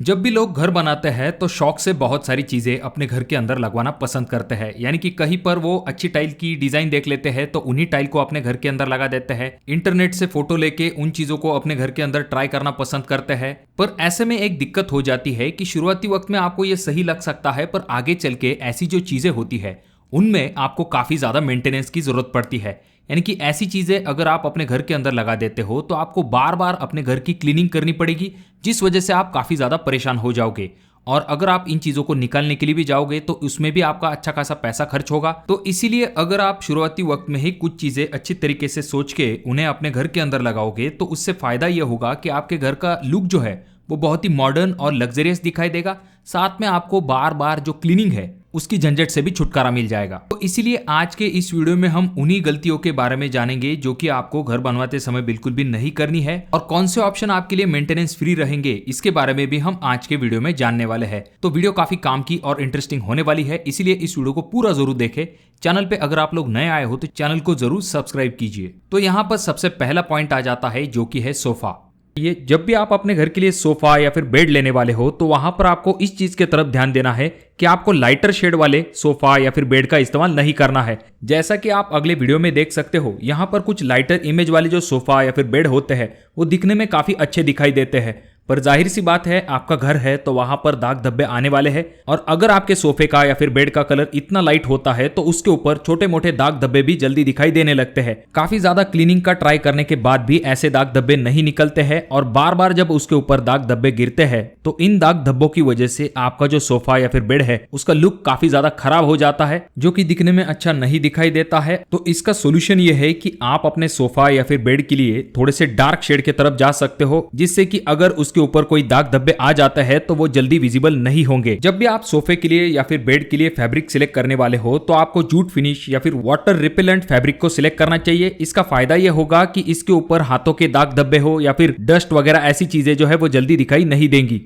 जब भी लोग घर बनाते हैं तो शौक से बहुत सारी चीजें अपने घर के अंदर लगवाना पसंद करते हैं। यानी कि कहीं पर वो अच्छी टाइल की डिजाइन देख लेते हैं तो उन्हीं टाइल को अपने घर के अंदर लगा देते हैं। इंटरनेट से फोटो लेके उन चीजों को अपने घर के अंदर ट्राई करना पसंद करते हैं। पर ऐसे में एक दिक्कत हो जाती है कि शुरुआती वक्त में आपको ये सही लग सकता है, पर आगे चल के ऐसी जो चीजें होती है उनमें आपको काफी ज्यादा मेंटेनेंस की जरूरत पड़ती है। यानी कि ऐसी चीजें अगर आप अपने घर के अंदर लगा देते हो तो आपको बार बार अपने घर की क्लीनिंग करनी पड़ेगी, जिस वजह से आप काफी ज्यादा परेशान हो जाओगे। और अगर आप इन चीजों को निकालने के लिए भी जाओगे तो उसमें भी आपका अच्छा खासा पैसा खर्च होगा। तो इसीलिए अगर आप शुरुआती वक्त में ही कुछ चीजें अच्छी तरीके से सोच के उन्हें अपने घर के अंदर लगाओगे तो उससे फायदा यह होगा कि आपके घर का लुक जो है वो बहुत ही मॉडर्न और लग्जरियस दिखाई देगा। साथ में आपको बार बार जो क्लीनिंग है उसकी झंझट से भी छुटकारा मिल जाएगा। तो इसीलिए आज के इस वीडियो में हम उन्हीं गलतियों के बारे में जानेंगे जो कि आपको घर बनवाते समय बिल्कुल भी नहीं करनी है, और कौन से ऑप्शन आपके लिए मेंटेनेंस फ्री रहेंगे इसके बारे में भी हम आज के वीडियो में जानने वाले हैं। तो वीडियो काफी काम की और इंटरेस्टिंग होने वाली है, इसीलिए इस वीडियो को पूरा जरूर देखें। चैनल पे अगर आप लोग नए आए हो तो चैनल को जरूर सब्सक्राइब कीजिए। तो यहाँ पर सबसे पहला पॉइंट आ जाता है जो कि है सोफा। ये जब भी आप अपने घर के लिए सोफा या फिर बेड लेने वाले हो तो वहां पर आपको इस चीज के तरफ ध्यान देना है कि आपको लाइटर शेड वाले सोफा या फिर बेड का इस्तेमाल नहीं करना है। जैसा कि आप अगले वीडियो में देख सकते हो, यहाँ पर कुछ लाइटर इमेज वाले जो सोफा या फिर बेड होते हैं वो दिखने में काफी अच्छे दिखाई देते हैं, पर जाहिर सी बात है आपका घर है तो वहां पर दाग धब्बे आने वाले हैं। और अगर आपके सोफे का या फिर बेड का कलर इतना लाइट होता है तो उसके ऊपर छोटे मोटे दाग धब्बे भी जल्दी दिखाई देने लगते हैं। काफी ज्यादा क्लीनिंग का ट्राई करने के बाद भी ऐसे दाग धब्बे नहीं निकलते हैं, और बार बार जब उसके ऊपर दाग धब्बे गिरते हैं तो इन दाग धब्बों की वजह से आपका जो सोफा या फिर बेड है उसका लुक काफी ज्यादा खराब हो जाता है, जो कि दिखने में अच्छा नहीं दिखाई देता है। तो इसका सोल्यूशन ये है कि आप अपने सोफा या फिर बेड के लिए थोड़े से डार्क शेड की तरफ जा सकते हो, जिससे कि अगर उसके ऊपर कोई दाग धब्बे आ जाता है तो वो जल्दी विजिबल नहीं होंगे। जब भी आप सोफे के लिए या फिर बेड के लिए फैब्रिक सिलेक्ट करने वाले हो तो आपको जूट फिनिश या फिर वाटर रिपेलेंट फैब्रिक को सिलेक्ट करना चाहिए। इसका फायदा यह होगा कि इसके ऊपर हाथों के दाग धब्बे हो या फिर डस्ट वगैरह ऐसी चीजें जो है वो जल्दी दिखाई नहीं देंगी।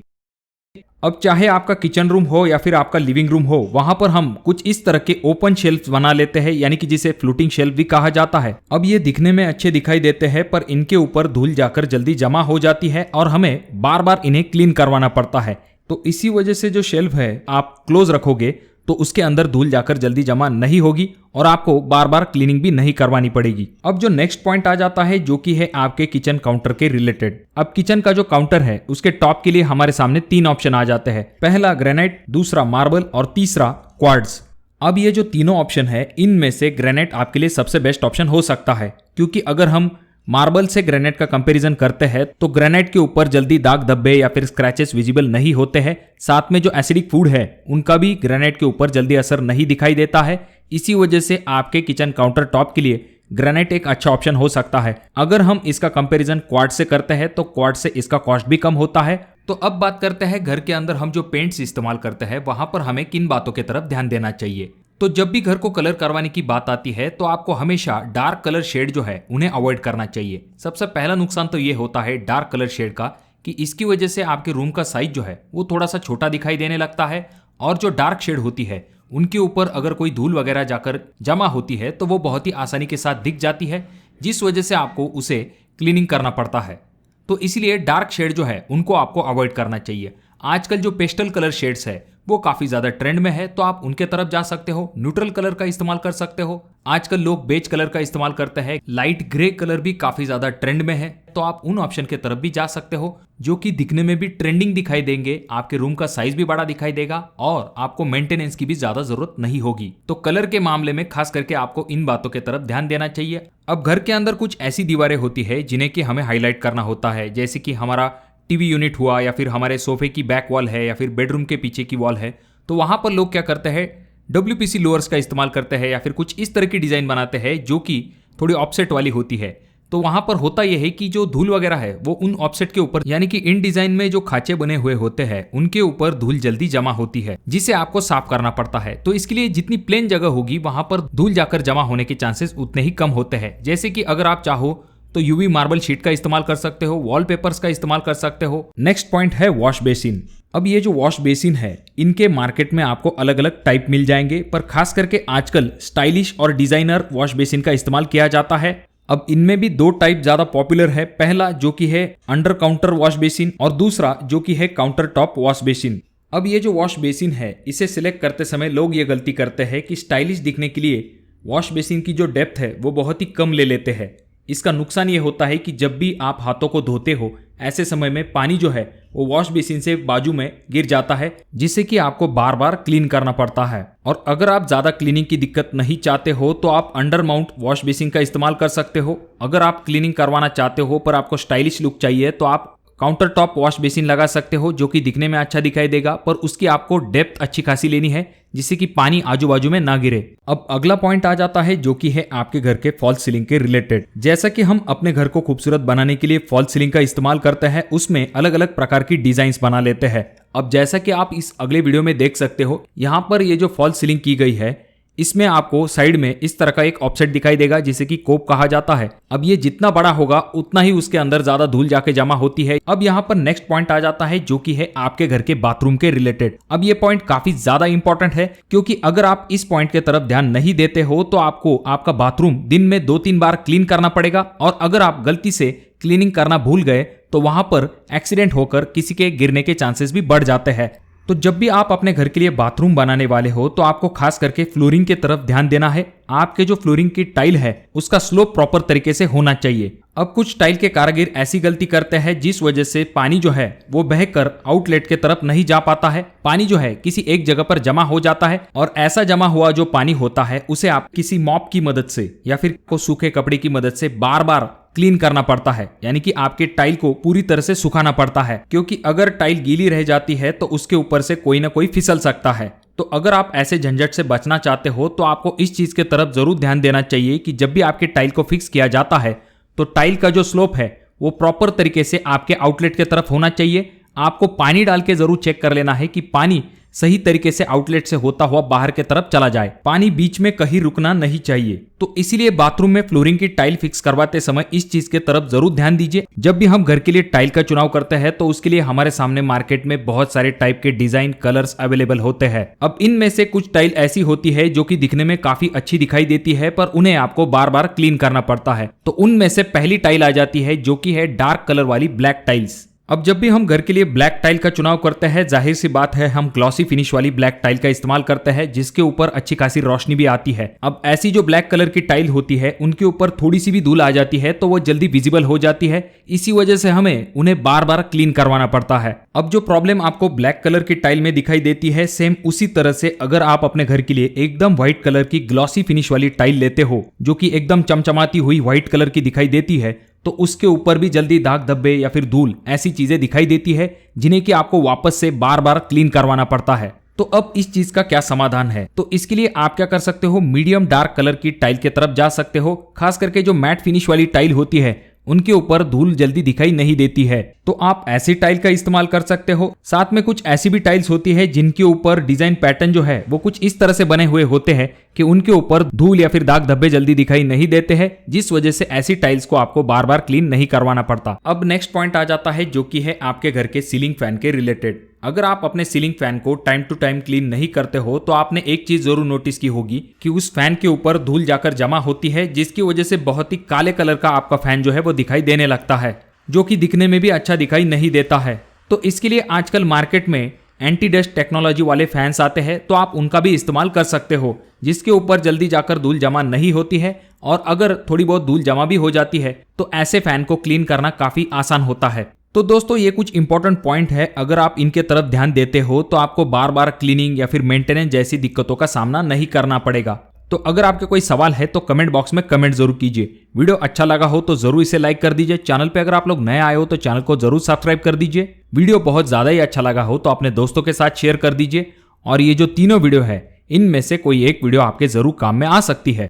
अब चाहे आपका किचन रूम हो या फिर आपका लिविंग रूम हो, वहां पर हम कुछ इस तरह के ओपन शेल्फ बना लेते हैं, यानी कि जिसे फ्लोटिंग शेल्फ भी कहा जाता है। अब ये दिखने में अच्छे दिखाई देते हैं, पर इनके ऊपर धूल जाकर जल्दी जमा हो जाती है और हमें बार बार इन्हें क्लीन करवाना पड़ता है। तो इसी वजह से जो शेल्फ है आप क्लोज रखोगे तो उसके अंदर धूल जाकर जल्दी जमा नहीं होगी और आपको बार बार क्लीनिंग भी नहीं करवानी पड़ेगी। अब जो नेक्स्ट पॉइंट आ जाता है जो कि है आपके किचन काउंटर के रिलेटेड। अब किचन का जो काउंटर है उसके टॉप के लिए हमारे सामने 3 ऑप्शन आ जाते हैं। पहला ग्रेनाइट, दूसरा मार्बल और तीसरा क्वार्ट्ज। अब ये जो तीनों ऑप्शन है इनमें से ग्रेनाइट आपके लिए सबसे बेस्ट ऑप्शन हो सकता है, क्योंकि अगर हम मार्बल से ग्रेनाइट का कंपैरिजन करते हैं तो ग्रेनाइट के ऊपर जल्दी दाग धब्बे या फिर स्क्रैचेस विजिबल नहीं होते हैं। साथ में जो एसिडिक फूड है उनका भी ग्रेनाइट के ऊपर जल्दी असर नहीं दिखाई देता है। इसी वजह से आपके किचन काउंटर टॉप के लिए ग्रेनाइट एक अच्छा ऑप्शन हो सकता है। अगर हम इसका कंपैरिजन क्वार्ट्ज से करते हैं तो क्वार्ट्ज से इसका कॉस्ट भी कम होता है। तो अब बात करते हैं घर के अंदर हम जो पेंट्स इस्तेमाल करते हैं वहां पर हमें किन बातों की तरफ ध्यान देना चाहिए। तो जब भी घर को कलर करवाने की बात आती है तो आपको हमेशा डार्क कलर शेड जो है उन्हें अवॉइड करना चाहिए। सबसे पहला नुकसान तो ये होता है डार्क कलर शेड का कि इसकी वजह से आपके रूम का साइज जो है वो थोड़ा सा छोटा दिखाई देने लगता है, और जो डार्क शेड होती है उनके ऊपर अगर कोई धूल वगैरह जाकर जमा होती है तो वो बहुत ही आसानी के साथ दिख जाती है, जिस वजह से आपको उसे क्लीनिंग करना पड़ता है। तो इसलिए डार्क शेड जो है उनको आपको अवॉइड करना चाहिए। आजकल जो पेस्टल कलर शेड्स है वो काफी ज्यादा ट्रेंड में है, तो आप उनके तरफ जा सकते हो। न्यूट्रल कलर का इस्तेमाल कर सकते हो। आजकल लोग बेज कलर का इस्तेमाल करते हैं। लाइट ग्रे कलर भी काफी ज्यादा ट्रेंड में है, तो आप उन ऑप्शन के तरफ भी जा सकते हो जो कि दिखने में भी ट्रेंडिंग दिखाई देंगे। आपके रूम का साइज भी बड़ा दिखाई देगा और आपको मेंटेनेंस की भी ज्यादा जरूरत नहीं होगी। तो कलर के मामले में खास करके आपको इन बातों की तरफ ध्यान देना चाहिए। अब घर के अंदर कुछ ऐसी दीवारें होती है जिन्हें कि हमें हाईलाइट करना होता है, जैसे कि हमारा टीवी यूनिट हुआ या फिर हमारे सोफे की बैक वॉल है या फिर बेडरूम के पीछे की वॉल है। तो वहां पर लोग क्या करते हैं, WPC लोअर्स का इस्तेमाल करते हैं या फिर कुछ इस तरह की डिजाइन बनाते हैं जो कि थोड़ी ऑफसेट वाली होती है। तो वहां पर होता यह है कि जो धूल वगैरह है वो उन ऑफसेट के ऊपर, यानी कि इन डिजाइन में जो खांचे बने हुए होते हैं उनके ऊपर धूल जल्दी जमा होती है, जिसे आपको साफ करना पड़ता है। तो इसके लिए जितनी प्लेन जगह होगी वहां पर धूल जाकर जमा होने के चांसेस उतने ही कम होते हैं। जैसे कि अगर आप चाहो तो यूवी मार्बल शीट का इस्तेमाल कर सकते हो, वॉलपेपर्स का इस्तेमाल कर सकते हो। नेक्स्ट पॉइंट है वॉश बेसिन। अब ये जो वॉश बेसिन है इनके मार्केट में आपको अलग अलग टाइप मिल जाएंगे, पर खास करके आजकल स्टाइलिश और डिजाइनर वॉश बेसिन का इस्तेमाल किया जाता है। अब इनमें भी दो टाइप ज्यादा पॉपुलर है, पहला जो कि है अंडर काउंटर वॉश बेसिन और दूसरा जो कि है काउंटर टॉप वॉश बेसिन। अब ये जो वॉश बेसिन है इसे सिलेक्ट करते समय लोग ये गलती करते हैं कि स्टाइलिश दिखने के लिए वॉश बेसिन की जो डेप्थ है वो बहुत ही कम ले लेते हैं। इसका नुकसान ये होता है कि जब भी आप हाथों को धोते हो ऐसे समय में पानी जो है वो वॉश बेसिन से बाजू में गिर जाता है, जिससे कि आपको बार बार क्लीन करना पड़ता है। और अगर आप ज्यादा क्लीनिंग की दिक्कत नहीं चाहते हो तो आप अंडर माउंट वॉश बेसिन का इस्तेमाल कर सकते हो। अगर आप क्लीनिंग करवाना चाहते हो पर आपको स्टाइलिश लुक चाहिए तो आप काउंटर टॉप वॉश बेसिन लगा सकते हो, जो कि दिखने में अच्छा दिखाई देगा, पर उसकी आपको डेप्थ अच्छी खासी लेनी है जिससे कि पानी आजू बाजू में ना गिरे। अब अगला पॉइंट आ जाता है जो कि है आपके घर के फॉल्स सीलिंग के रिलेटेड। जैसा कि हम अपने घर को खूबसूरत बनाने के लिए फॉल्स सीलिंग का इस्तेमाल करते हैं, उसमें अलग अलग प्रकार की डिजाइन्स बना लेते हैं। अब जैसा कि आप इस अगले वीडियो में देख सकते हो, यहाँ पर ये जो फॉल्स सीलिंग की गई है इसमें आपको साइड में इस तरह का एक ऑफसेट दिखाई देगा जिसे कि कोप कहा जाता है। अब ये जितना बड़ा होगा उतना ही उसके अंदर ज्यादा धूल जाके जमा होती है। अब यहाँ पर नेक्स्ट पॉइंट आ जाता है जो कि है आपके घर के बाथरूम के रिलेटेड। अब ये पॉइंट काफी ज्यादा इंपॉर्टेंट है, क्योंकि अगर आप इस पॉइंट के तरफ ध्यान नहीं देते हो तो आपको आपका बाथरूम दिन में 2-3 बार क्लीन करना पड़ेगा, और अगर आप गलती से क्लीनिंग करना भूल गए तो वहां पर एक्सीडेंट होकर किसी के गिरने के चांसेस भी बढ़ जाते हैं। तो जब भी आप अपने घर के लिए बाथरूम बनाने वाले हो तो आपको खास करके फ्लोरिंग के तरफ ध्यान देना है। आपके जो फ्लोरिंग की टाइल है उसका स्लोप प्रॉपर तरीके से होना चाहिए। अब कुछ टाइल के कारीगर ऐसी गलती करते हैं जिस वजह से पानी जो है वो बहकर आउटलेट के तरफ नहीं जा पाता है। पानी जो है किसी एक जगह पर जमा हो जाता है, और ऐसा जमा हुआ जो पानी होता है उसे आप किसी मॉप की मदद से या फिर सूखे कपड़े की मदद से बार बार क्लीन करना पड़ता है, यानी कि आपके टाइल को पूरी तरह से सुखाना पड़ता है, क्योंकि अगर टाइल गीली रह जाती है तो उसके ऊपर से कोई ना कोई फिसल सकता है। तो अगर आप ऐसे झंझट से बचना चाहते हो तो आपको इस चीज के तरफ जरूर ध्यान देना चाहिए कि जब भी आपके टाइल को फिक्स किया जाता है तो टाइल का जो स्लोप है वो प्रॉपर तरीके से आपके आउटलेट के तरफ होना चाहिए। आपको पानी डाल के जरूर चेक कर लेना है कि पानी सही तरीके से आउटलेट से होता हुआ बाहर के तरफ चला जाए। पानी बीच में कहीं रुकना नहीं चाहिए। तो इसीलिए बाथरूम में फ्लोरिंग की टाइल फिक्स करवाते समय इस चीज के तरफ जरूर ध्यान दीजिए। जब भी हम घर के लिए टाइल का चुनाव करते हैं तो उसके लिए हमारे सामने मार्केट में बहुत सारे टाइप के डिजाइन कलर्स अवेलेबल होते हैं। अब इनमें से कुछ टाइल ऐसी होती है जो कि दिखने में काफी अच्छी दिखाई देती है, पर उन्हें आपको बार बार क्लीन करना पड़ता है। तो उनमें से पहली टाइल आ जाती है जो कि है डार्क कलर वाली ब्लैक टाइल्स। अब जब भी हम घर के लिए ब्लैक टाइल का चुनाव करते हैं, जाहिर सी बात है हम ग्लॉसी फिनिश वाली ब्लैक टाइल का इस्तेमाल करते हैं जिसके ऊपर अच्छी खासी रोशनी भी आती है। अब ऐसी जो ब्लैक कलर की टाइल होती है उनके ऊपर थोड़ी सी भी धूल आ जाती है तो वो जल्दी विजिबल हो जाती है। इसी वजह से हमें उन्हें बार बार क्लीन करवाना पड़ता है। अब जो प्रॉब्लम आपको ब्लैक कलर की टाइल में दिखाई देती है, सेम उसी तरह से अगर आप अपने घर के लिए एकदम व्हाइट कलर की ग्लॉसी फिनिश वाली टाइल लेते हो जो कि एकदम चमचमाती हुई व्हाइट कलर की दिखाई देती है, तो उसके ऊपर भी जल्दी दाग धब्बे या फिर धूल ऐसी चीजें दिखाई देती है जिन्हें कि आपको वापस से बार बार क्लीन करवाना पड़ता है। तो अब इस चीज का क्या समाधान है? तो इसके लिए आप क्या कर सकते हो, मीडियम डार्क कलर की टाइल की तरफ जा सकते हो। खास करके जो मैट फिनिश वाली टाइल होती है उनके ऊपर धूल जल्दी दिखाई नहीं देती है, तो आप ऐसी टाइल का इस्तेमाल कर सकते हो। साथ में कुछ ऐसी भी टाइल्स होती है जिनके ऊपर डिजाइन पैटर्न जो है वो कुछ इस तरह से बने हुए होते हैं कि उनके ऊपर धूल या फिर दाग धब्बे जल्दी दिखाई नहीं देते हैं, जिस वजह से ऐसी टाइल्स को आपको बार बार क्लीन नहीं करवाना पड़ता। अब नेक्स्ट पॉइंट आ जाता है जो कि है आपके घर के सीलिंग फैन के रिलेटेड। अगर आप अपने सीलिंग फैन को टाइम टू टाइम क्लीन नहीं करते हो तो आपने एक चीज जरूर नोटिस की होगी कि उस फैन के ऊपर धूल जाकर जमा होती है, जिसकी वजह से बहुत ही काले कलर का आपका फैन जो है वो दिखाई देने लगता है, जो कि दिखने में भी अच्छा दिखाई नहीं देता है। तो इसके लिए आजकल मार्केट में एंटी डस्ट टेक्नोलॉजी वाले फैंस आते हैं, तो आप उनका भी इस्तेमाल कर सकते हो, जिसके ऊपर जल्दी जाकर धूल जमा नहीं होती है, और अगर थोड़ी बहुत धूल जमा भी हो जाती है तो ऐसे फैन को क्लीन करना काफी आसान होता है। तो दोस्तों ये कुछ इंपॉर्टेंट पॉइंट है, अगर आप इनके तरफ ध्यान देते हो तो आपको बार बार क्लीनिंग या फिर मेंटेनेंस जैसी दिक्कतों का सामना नहीं करना पड़ेगा। तो अगर आपके कोई सवाल है तो कमेंट बॉक्स में कमेंट जरूर कीजिए। वीडियो अच्छा लगा हो तो जरूर इसे लाइक कर दीजिए। चैनल पे अगर आप लोग नए आए हो तो चैनल को जरूर सब्सक्राइब कर दीजिए। वीडियो बहुत ज्यादा ही अच्छा लगा हो तो अपने दोस्तों के साथ शेयर कर दीजिए। और ये जो तीनों वीडियो है इनमें से कोई एक वीडियो आपके जरूर काम में आ सकती है।